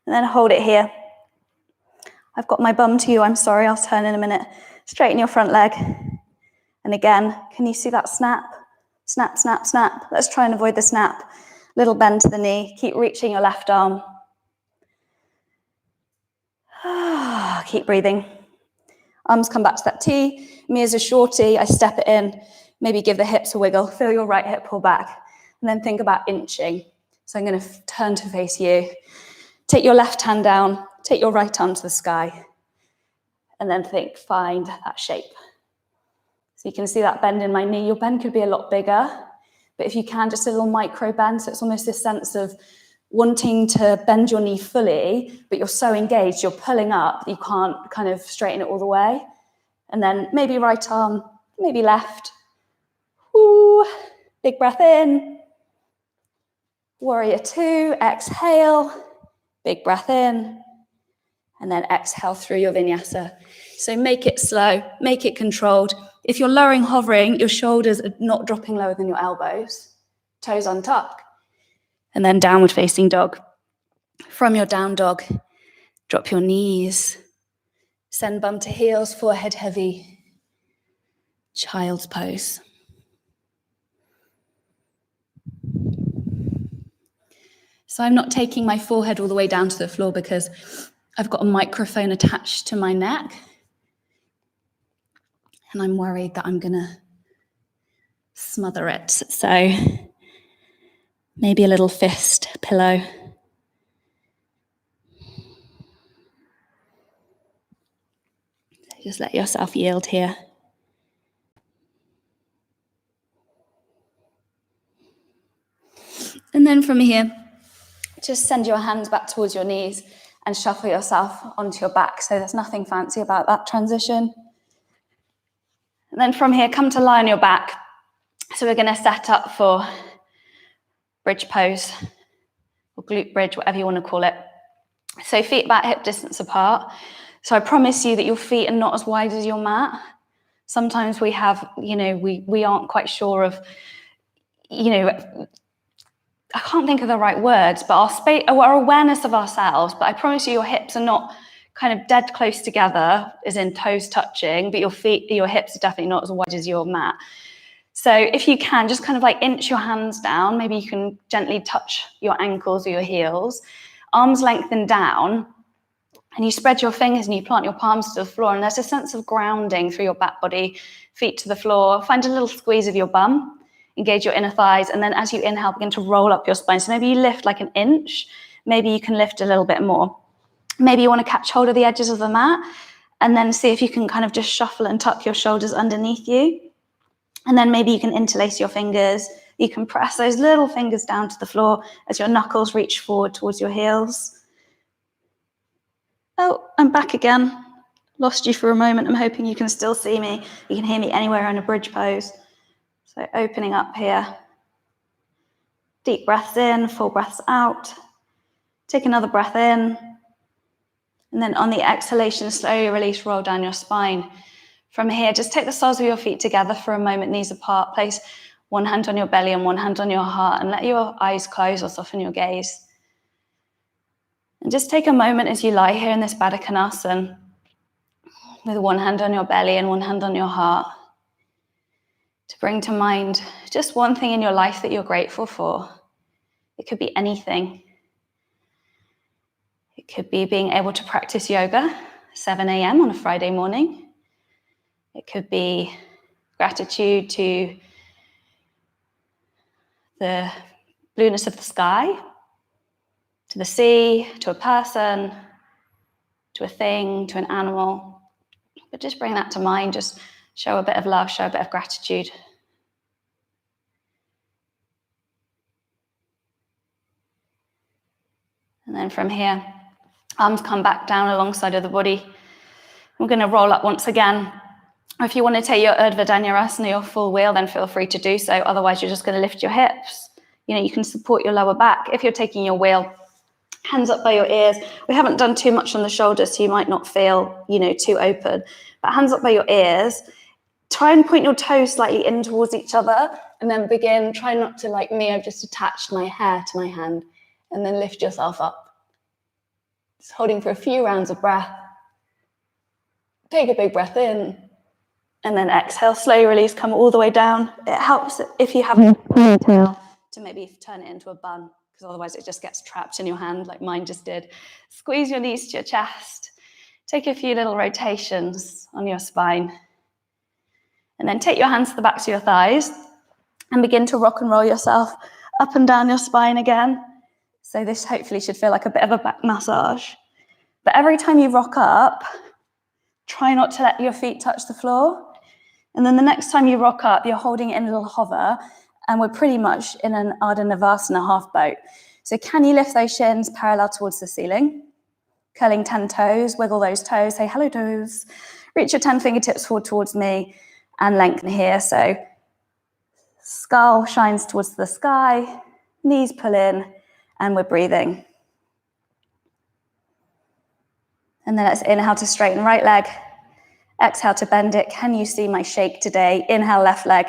And then hold it here. I've got my bum to you, I'm sorry, I'll turn in a minute. Straighten your front leg. And again, can you see that snap? Snap, snap, snap. Let's try and avoid the snap. Little bend to the knee. Keep reaching your left arm. Keep breathing. Arms come back to that T. Me as a shorty, I step it in. Maybe give the hips a wiggle. Feel your right hip pull back. And then think about inching. So I'm going to turn to face you. Take your left hand down. Take your right arm to the sky. And then find that shape. So you can see that bend in my knee. Your bend could be a lot bigger. But if you can, just a little micro bend. So it's almost this sense of wanting to bend your knee fully, but you're so engaged, you're pulling up, you can't kind of straighten it all the way. And then maybe right arm, maybe left. Ooh, big breath in. Warrior two, exhale. Big breath in. And then exhale through your vinyasa. So make it slow, make it controlled. If you're lowering, hovering, your shoulders are not dropping lower than your elbows. Toes untuck. And then downward facing dog. From your down dog, drop your knees. Send bum to heels, forehead heavy. Child's pose. So I'm not taking my forehead all the way down to the floor because I've got a microphone attached to my neck. And I'm worried that I'm going to smother it. So maybe a little fist pillow. Just let yourself yield here. And then from here, just send your hands back towards your knees and shuffle yourself onto your back. So there's nothing fancy about that transition. And then from here, come to lie on your back. So we're going to set up for bridge pose or glute bridge, whatever you want to call it. So feet about hip distance apart. So I promise you that your feet are not as wide as your mat. Sometimes we have, we aren't quite sure of, I can't think of the right words, but our awareness of ourselves. But I promise you, your hips are not kind of dead close together, as in toes touching, but your hips are definitely not as wide as your mat. So if you can, just kind of like inch your hands down. Maybe you can gently touch your ankles or your heels, arms lengthen down, and you spread your fingers and you plant your palms to the floor. And there's a sense of grounding through your back body, feet to the floor. Find a little squeeze of your bum. Engage your inner thighs, and then as you inhale, begin to roll up your spine. So maybe you lift like an inch, maybe you can lift a little bit more. Maybe you want to catch hold of the edges of the mat, and then see if you can kind of just shuffle and tuck your shoulders underneath you. And then maybe you can interlace your fingers. You can press those little fingers down to the floor as your knuckles reach forward towards your heels. Oh, I'm back again. Lost you for a moment. I'm hoping you can still see me. You can hear me anywhere in a bridge pose. So opening up here. Deep breaths in, full breaths out. Take another breath in. And then on the exhalation, slowly release, roll down your spine. From here, just take the soles of your feet together for a moment, knees apart. Place one hand on your belly and one hand on your heart, and let your eyes close or soften your gaze. And just take a moment as you lie here in this Baddha Konasana with one hand on your belly and one hand on your heart, to bring to mind just one thing in your life that you're grateful for. It could be anything. It could be being able to practice yoga 7 a.m. on a Friday morning. It could be gratitude to the blueness of the sky, to the sea, to a person, to a thing, to an animal. But just bring that to mind, just show a bit of love, show a bit of gratitude. And then from here, arms come back down alongside of the body. We're going to roll up once again. Or if you want to take your Urdhva Dhanurasana, your full wheel, then feel free to do so. Otherwise, you're just going to lift your hips. You can support your lower back. If you're taking your wheel, hands up by your ears. We haven't done too much on the shoulders, so you might not feel, too open. But hands up by your ears. Try and point your toes slightly in towards each other, and then begin. Try not to, like me, I've just attached my hair to my hand, and then lift yourself up. Just holding for a few rounds of breath. Take a big breath in, and then exhale, slowly release, come all the way down. It helps if you have a ponytail to maybe turn it into a bun, because otherwise it just gets trapped in your hand like mine just did. Squeeze your knees to your chest. Take a few little rotations on your spine. And then take your hands to the backs of your thighs and begin to rock and roll yourself up and down your spine again. So this hopefully should feel like a bit of a back massage. But every time you rock up, try not to let your feet touch the floor. And then the next time you rock up, you're holding it in a little hover, and we're pretty much in an Ardha Navasana half boat. So can you lift those shins parallel towards the ceiling? Curling 10 toes, wiggle those toes, say hello toes. Reach your 10 fingertips forward towards me and lengthen here. So skull shines towards the sky, knees pull in, and we're breathing. And then let's inhale to straighten right leg. Exhale to bend it. Can you see my shake today? Inhale, left leg.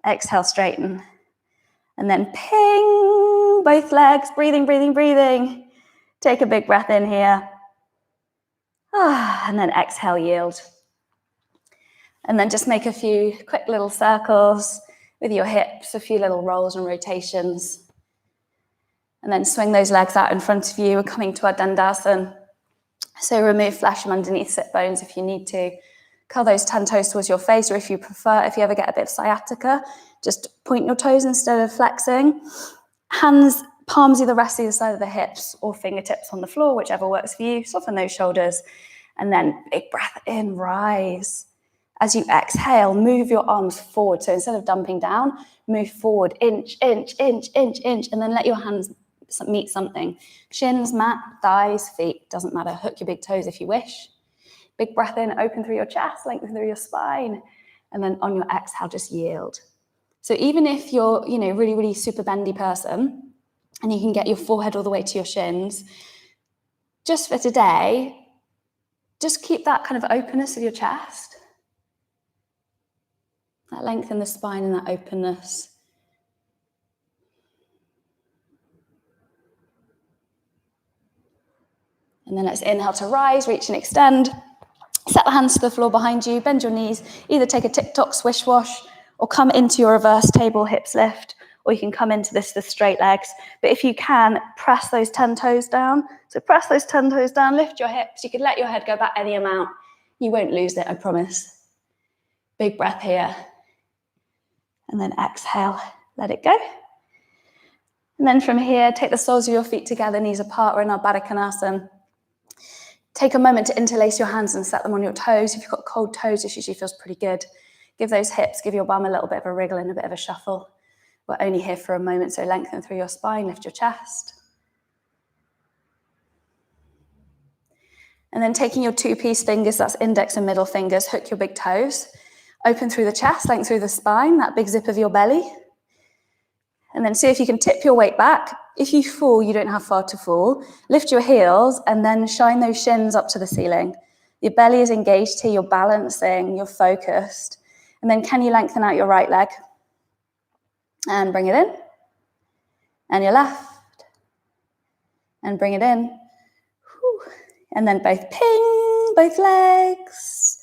Exhale, straighten. And then ping, both legs. Breathing, breathing, breathing. Take a big breath in here. And then exhale, yield. And then just make a few quick little circles with your hips, a few little rolls and rotations. And then swing those legs out in front of you. We're coming to our Dandasana. So remove flesh from underneath sit bones if you need to. Curl those 10 toes towards your face, or if you prefer, if you ever get a bit of sciatica, just point your toes instead of flexing. Hands, palms either rest either side of the hips or fingertips on the floor, whichever works for you. Soften those shoulders. And then big breath in, rise. As you exhale, move your arms forward. So instead of dumping down, move forward, inch, inch, inch, inch, inch, and then let your hands meet something. Shins, mat, thighs, feet, doesn't matter. Hook your big toes if you wish. Big breath in, open through your chest, lengthen through your spine. And then on your exhale, just yield. So even if you're, really, really super bendy person, and you can get your forehead all the way to your shins, just for today, Just keep that kind of openness of your chest. That length in the spine and that openness. And then let's inhale to rise, reach and extend. Set the hands to the floor behind you, bend your knees, either take a tick-tock swish wash or come into your reverse table hips lift, or you can come into this with straight legs. But if you can, press those 10 toes down. So press those 10 toes down, lift your hips. You can let your head go back any amount. You won't lose it, I promise. Big breath here. And then exhale, let it go. And then from here, take the soles of your feet together, knees apart. We're in our Baddha Konasana. Take a moment to interlace your hands and set them on your toes. If you've got cold toes, this usually feels pretty good. Give those hips, give your bum a little bit of a wriggle and a bit of a shuffle. We're only here for a moment, so lengthen through your spine, lift your chest. And then taking your two-piece fingers, that's index and middle fingers, hook your big toes. Open through the chest, length through the spine, that big zip of your belly. And then see if you can tip your weight back. If you fall, you don't have far to fall. Lift your heels and then shine those shins up to the ceiling. Your belly is engaged here, you're balancing, you're focused. And then can you lengthen out your right leg? And bring it in. And your left. And bring it in. Whew. And then both ping, both legs.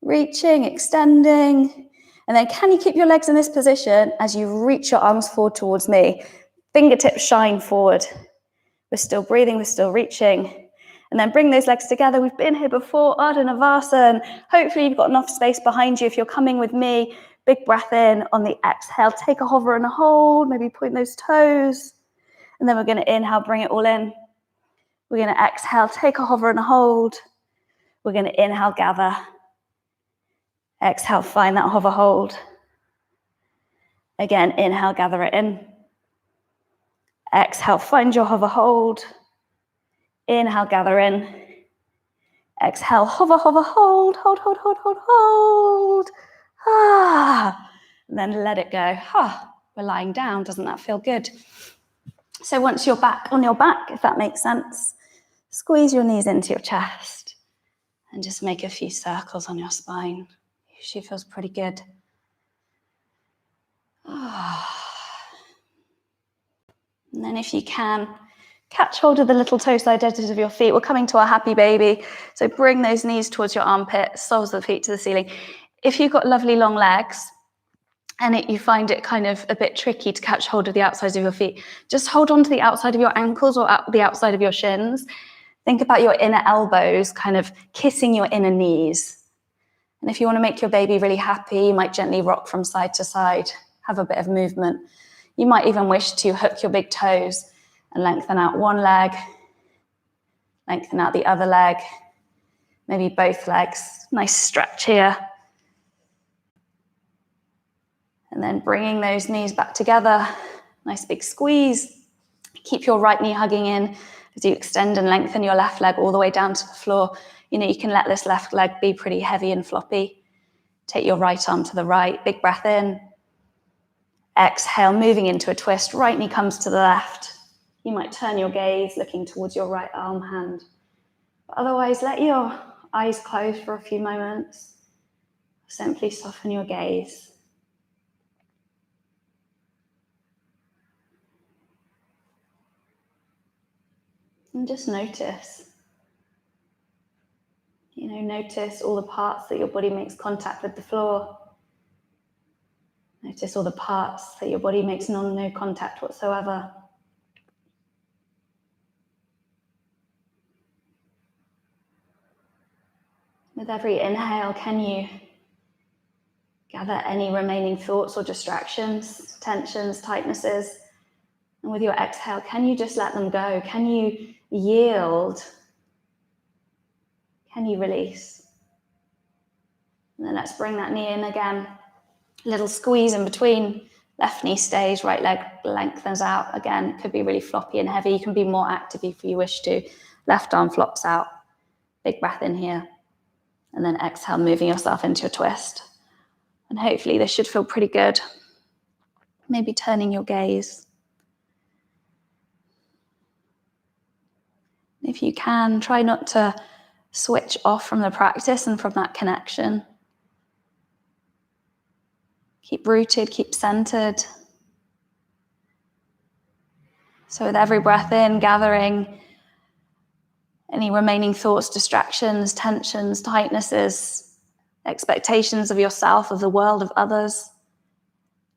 Reaching, extending. And then can you keep your legs in this position as you reach your arms forward towards me? Fingertips shine forward. We're still breathing, we're still reaching. And then bring those legs together. We've been here before, Ardha Navasana. Hopefully you've got enough space behind you. If you're coming with me, big breath in on the exhale. Take a hover and a hold, maybe point those toes. And then we're going to inhale, bring it all in. We're going to exhale, take a hover and a hold. We're going to inhale, gather. Exhale, find that hover hold. Again, inhale, gather it in. Exhale, find your hover hold. Inhale, gather in. Exhale, hover, hover, hold, hold, hold, hold, hold, hold. Ah, and then let it go. Ah, we're lying down. Doesn't that feel good? So once you're back on your back, if that makes sense, squeeze your knees into your chest and just make a few circles on your spine. Usually feels pretty good. And then if you can, catch hold of the little toe side edges of your feet. We're coming to our happy baby. So bring those knees towards your armpits, soles of the feet to the ceiling. If you've got lovely long legs and you find it kind of a bit tricky to catch hold of the outsides of your feet, just hold on to the outside of your ankles or the outside of your shins. Think about your inner elbows kind of kissing your inner knees. And if you want to make your baby really happy, you might gently rock from side to side, have a bit of movement. You might even wish to hook your big toes and lengthen out one leg, lengthen out the other leg, maybe both legs. Nice stretch here. And then bringing those knees back together, nice big squeeze. Keep your right knee hugging in as you extend and lengthen your left leg all the way down to the floor. You know, you can let this left leg be pretty heavy and floppy. Take your right arm to the right, big breath in. Exhale, moving into a twist, right knee comes to the left. You might turn your gaze looking towards your right arm, hand. But otherwise, let your eyes close for a few moments. Simply soften your gaze. And just notice. You know, notice all the parts that your body makes contact with the floor. Notice all the parts that your body makes no contact whatsoever. With every inhale, can you gather any remaining thoughts or distractions, tensions, tightnesses? And with your exhale, can you just let them go? Can you yield? Can you release? And then let's bring that knee in again. Little squeeze in between. Left knee stays, right leg lengthens out. Again, it could be really floppy and heavy. You can be more active if you wish to. Left arm flops out. Big breath in here. And then exhale, moving yourself into a twist. And hopefully this should feel pretty good. Maybe turning your gaze. If you can, try not to switch off from the practice and from that connection. Keep rooted, keep centered. So with every breath in, gathering any remaining thoughts, distractions, tensions, tightnesses, expectations of yourself, of the world, of others.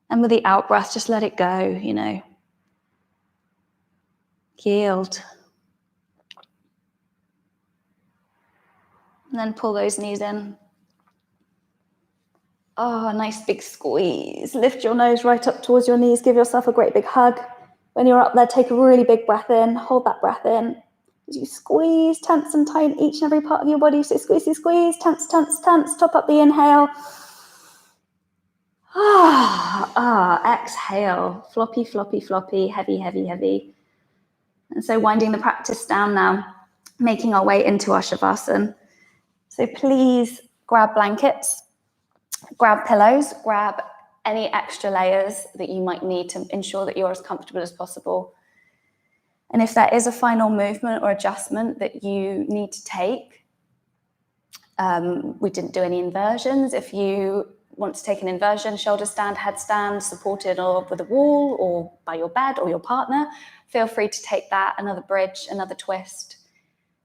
And with the out breath, just let it go, Yield. And then pull those knees in. Oh, a nice big squeeze. Lift your nose right up towards your knees. Give yourself a great big hug. When you're up there, take a really big breath in. Hold that breath in. As you squeeze, tense and tighten each and every part of your body. So squeeze, squeeze, tense, tense, tense. Top up the inhale. Exhale. Floppy, floppy, floppy. Heavy, heavy, heavy. And so winding the practice down now, making our way into our Shavasana. So please grab blankets. Grab pillows, grab any extra layers that you might need to ensure that you're as comfortable as possible. And if there is a final movement or adjustment that you need to take, we didn't do any inversions. If you want to take an inversion, shoulder stand, headstand, supported or with a wall or by your bed or your partner, feel free to take that, another bridge, another twist.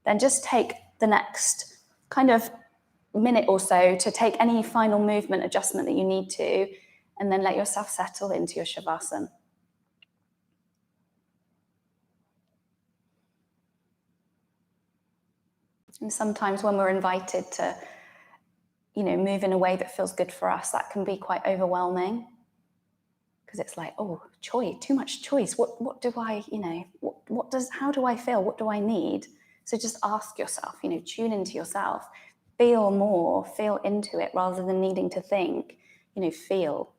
Then just take the next kind of minute or so to take any final movement adjustment that you need to, and then let yourself settle into your Shavasana. And sometimes when we're invited to, move in a way that feels good for us, that can be quite overwhelming, because it's like, oh, choice, too much choice. What do I, how do I feel? What do I need? So just ask yourself, tune into yourself. Feel more, feel into it rather than needing to think, feel.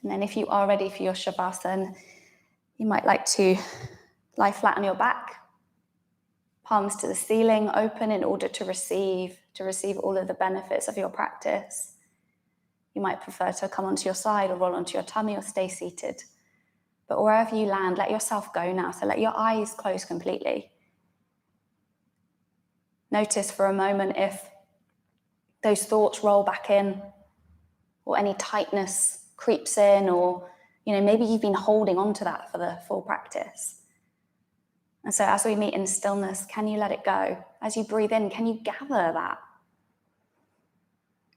And then if you are ready for your Shavasana, you might like to lie flat on your back, palms to the ceiling, open in order to receive all of the benefits of your practice. You might prefer to come onto your side or roll onto your tummy or stay seated. But wherever you land, let yourself go now. So let your eyes close completely. Notice for a moment if those thoughts roll back in, or any tightness creeps in, or maybe you've been holding on to that for the full practice. And so as we meet in stillness, can you let it go? As you breathe in, can you gather that?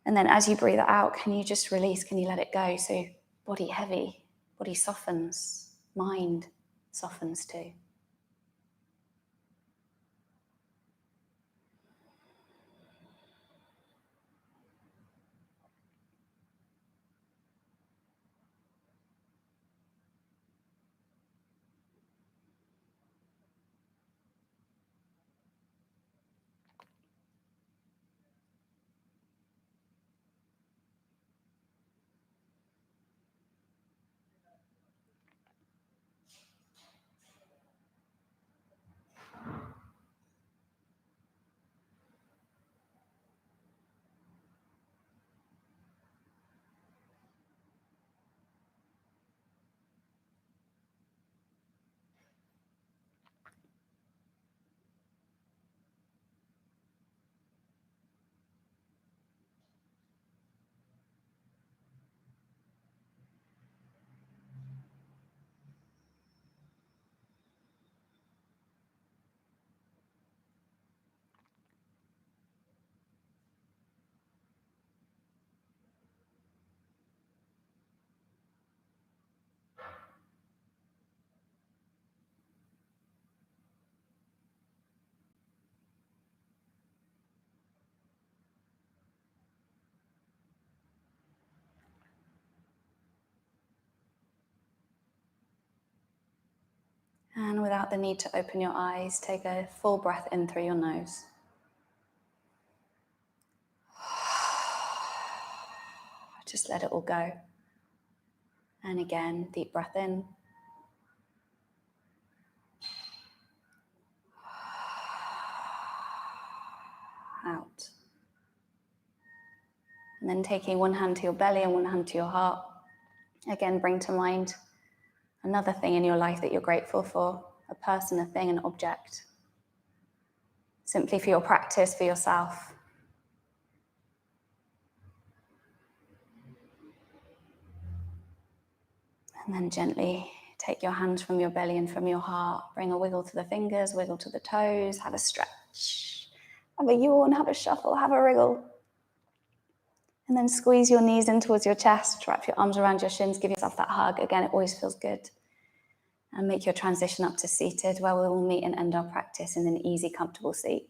And then as you breathe it out, can you just release? Can you let it go? So body heavy, body softens, mind softens too. And without the need to open your eyes, take a full breath in through your nose. Just let it all go. And again, deep breath in. Out. And then taking one hand to your belly and one hand to your heart. Again, bring to mind another thing in your life that you're grateful for, a person, a thing, an object. Simply for your practice, for yourself. And then gently take your hands from your belly and from your heart. Bring a wiggle to the fingers, wiggle to the toes, have a stretch. Have a yawn, have a shuffle, have a wriggle. And then squeeze your knees in towards your chest, wrap your arms around your shins, give yourself that hug. Again, it always feels good. And make your transition up to seated, where we will meet and end our practice in an easy, comfortable seat.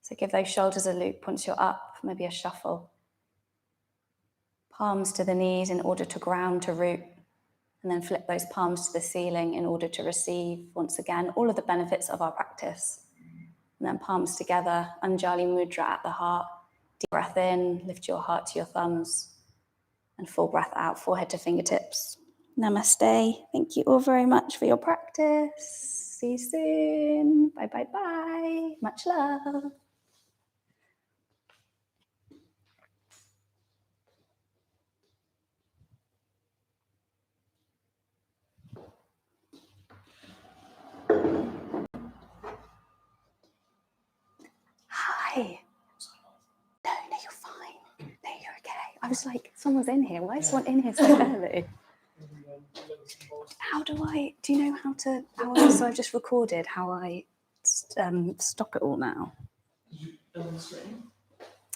So give those shoulders a loop once you're up, maybe a shuffle. Palms to the knees in order to ground, to root. And then flip those palms to the ceiling in order to receive, once again, all of the benefits of our practice. And then palms together, Anjali Mudra at the heart. Deep breath in, lift your heart to your thumbs. And full breath out, forehead to fingertips. Namaste. Thank you all very much for your practice. See you soon. Bye, bye, bye. Much love. Hi. No, you're fine. No, you're okay. I was like, someone's in here. Why is someone in here so early? Do you know so I've just recorded how I stop it all now?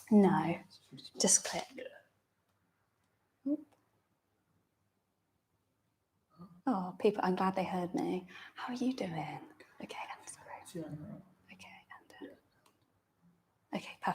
No, just click. Oh, people, I'm glad they heard me. How are you doing? Okay, and okay, perfect.